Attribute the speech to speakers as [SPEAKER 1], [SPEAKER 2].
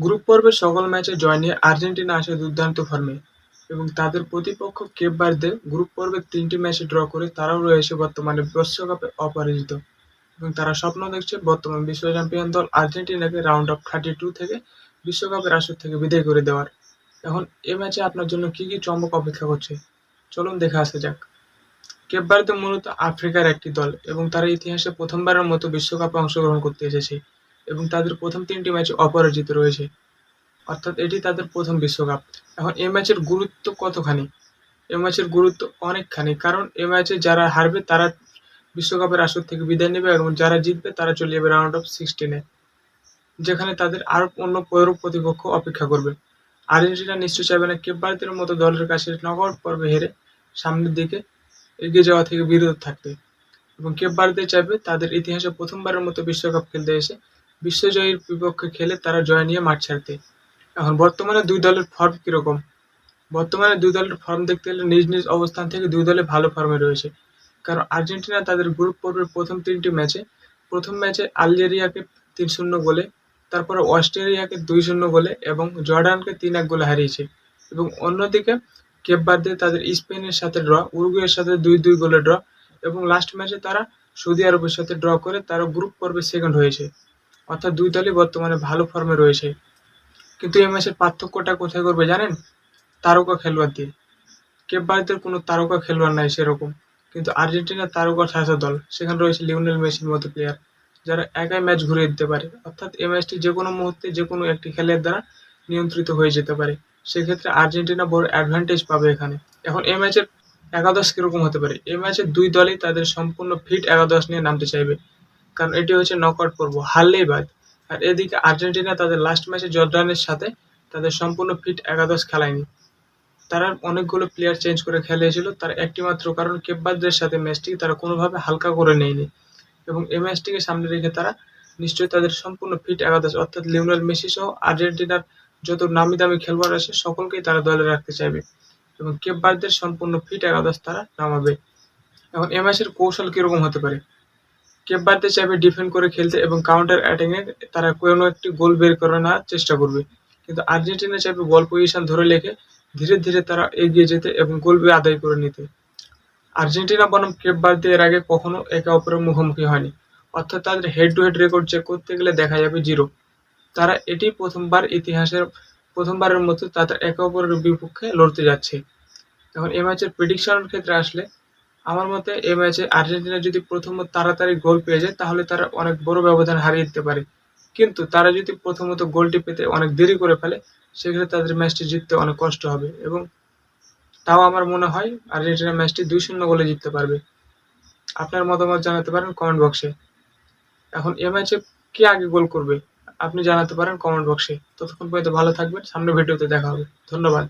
[SPEAKER 1] Group পর্বের সকল ম্যাচে জয় নিয়ে আর্জেন্টিনা আসে দুর্দান্ত ফর্মে এবং তাদের প্রতিপক্ষ কেপ ভার্দে গ্রুপ পর্বের ৩টি ম্যাচে ড্র করে তারাও রয়েছে বর্তমানে বিশ্বকাপে অপরাজিত এবং তারা স্বপ্ন দেখছে বর্তমান বিশ্ব চ্যাম্পিয়ন দল আর্জেন্টিনাকে রাউন্ড অফ 32 থেকে বিশ্বকাপের আসর থেকে বিদায় করে দেওয়ার। এখন এ ম্যাচে আপনার জন্য কি কি চমক অপেক্ষা করছে চলুন দেখে আসা যাক। কেপ ভার্দে মূলত আফ্রিকার একটি দল এবং তারা ইতিহাসে প্রথমবারের মতো বিশ্বকাপে অংশগ্রহণ করতে এসেছে এবং তাদের প্রথম ৩টি ম্যাচে অপরাজিত রয়েছে, অর্থাৎ এটি তাদের প্রথম বিশ্বকাপ। এখন এ ম্যাচের গুরুত্ব কতখানি? এ ম্যাচের গুরুত্ব অনেকখানি, কারণ এ ম্যাচে যারা হারবে তারা বিশ্বকাপের আসর থেকে বিদায় নেবে এবং যারা জিতবে তারা চলে যাবে রাউন্ড অফ 16-এ, যেখানে তাদের আরো অন্য প্রতিপক্ষ অপেক্ষা করবে। আর্জেন্টিনা নিশ্চয়ই চাইবে না কেপ ভার্দের মতো দলের কাছে নকআউট পর্বে হেরে সামনের দিকে এগিয়ে যাওয়া থেকে বিরত থাকতে, এবং কেপ ভার্দে চাইবে তাদের ইতিহাসে প্রথমবারের মতো বিশ্বকাপ খেলতে এসে বিশ্বজয়ীর বিপক্ষে খেলে তারা জয় নিয়ে মাঠ ছাড়তে। এখন বর্তমানে দুই দলের ফর্ম কিরকম? বর্তমানে দুই দলের ফর্ম দেখতে গেলে নিজ নিজ অবস্থান থেকে দুই দলে ভালো ফর্মে রয়েছে, কারণ আর্জেন্টিনা তাদের গ্রুপ পর্বের প্রথম ৩টি ম্যাচে প্রথম ম্যাচে আলজেরিয়াকে ৩-০ গোলে, তারপরে অস্ট্রেলিয়াকে ২-০ গোলে এবং জর্ডানকে ৩-১ গোলে হারিয়েছে, এবং অন্যদিকে কেপ ভার্দে তাদের স্পেনের সাথে ড্র, উরুগুয়ের সাথে ২-২ গোলে ড্র এবং লাস্ট ম্যাচে তারা সৌদি আরবের সাথে ড্র করে তারা গ্রুপ পর্বে সেকেন্ড হয়েছে। অর্থাৎ দুই দলই বর্তমানে ভালো ফর্মে রয়েছে। কিন্তু এই ম্যাচের পার্থক্যটা কোথায় করবে জানেন? তারকা খেলোয়াড় দিয়ে। কেপ ভার্দের কোনো তারকা খেলোয়াড় নাই সেরকম, কিন্তু আর্জেন্টিনার তারকা শাসা দল, সেখানে রয়েছে লিওনেল মেসির মতো প্লেয়ার যারা একাই ম্যাচ ঘুরিয়ে দিতে পারে, অর্থাৎ এই ম্যাচটি যে কোনো মুহূর্তে যে কোনো একটি খেলোয়াড় দ্বারা নিয়ন্ত্রিত হয়ে যেতে পারে। সেক্ষেত্রে আর্জেন্টিনা বড় অ্যাডভান্টেজ পাবে এখানে। এখন এই ম্যাচের একাদশ কিরকম হতে পারে? এই ম্যাচে দুই দলই তাদের সম্পূর্ণ ফিট একাদশ নিয়ে নামতে চাইবে, কারণ এটি হচ্ছে নকআউট পর্ব, হারলেই বাদ। আর এদিকে আর্জেন্টিনা তাদের লাস্ট ম্যাচে জর্ডানের সাথে তাদের সম্পূর্ণ ফিট একাদশ খেলায়নি, তারা অনেকগুলো প্লেয়ার চেঞ্জ করে খেলেছিল, তার একটি মাত্র কারণ কেপ ভার্দের সাথে ম্যাচটি তারা কোনোভাবে হালকা করে নেয়নি, এবং এই ম্যাচটিকে সামনে রেখে তারা নিশ্চয়ই তাদের সম্পূর্ণ ফিট একাদশ অর্থাৎ লিওনেল মেসি সহ আর্জেন্টিনার যত নামি দামি খেলোয়াড় আছে সকলকেই তারা দলে রাখতে চাইবে এবং কেপ ভার্দের সম্পূর্ণ ফিট একাদশ তারা নামাবে। এখন এই ম্যাচের কৌশল কিরকম হতে পারে? কেপ ভার্দে চাইবে ডিফেন্ড করে খেলতে এবং কাউন্টার অ্যাটাকে তারা কোনো একটি গোল বের করে নেওয়ার চেষ্টা করবে, কিন্তু আর্জেন্টিনা চাইবে বল পজিশন ধরে রেখে ধীরে ধীরে তারা এগিয়ে যেতে এবং গোল আদায় করে নিতে। আর্জেন্টিনা বনাম কেপ ভার্দে এর আগে কখনো একে অপরের মুখোমুখি হয়নি, অর্থাৎ তাদের head to head record check করতে গেলে দেখা যাবে 0। তারা এটি প্রথমবারের মতো তাদের একে অপরের বিপক্ষে লড়তে যাচ্ছে। এখন এই ম্যাচের প্রেডিকশনের ক্ষেত্রে আসলে আমার মতে এই ম্যাচে আর্জেন্টিনা যদি প্রথমত তাড়াতাড়ি গোল পেয়ে যায় তাহলে তারা অনেক বড় ব্যবধান হারিয়ে দিতে পারে, কিন্তু তারা যদি প্রথমত গোলটি পেতে অনেক দেরি করে ফেলে সেক্ষেত্রে তাদের ম্যাচটি জিততে অনেক কষ্ট হবে, এবং তাও আমার মনে হয় আর্জেন্টিনা ম্যাচটি 2-0 গোলে জিততে পারবে। আপনার মতামত জানাতে পারেন কমেন্ট বক্সে। এখন এ ম্যাচে কে আগে গোল করবে আপনি জানাতে পারেন কমেন্ট বক্সে। ততক্ষণ পর্যন্ত ভালো থাকবেন, সামনের ভিডিওতে দেখা হবে। ধন্যবাদ।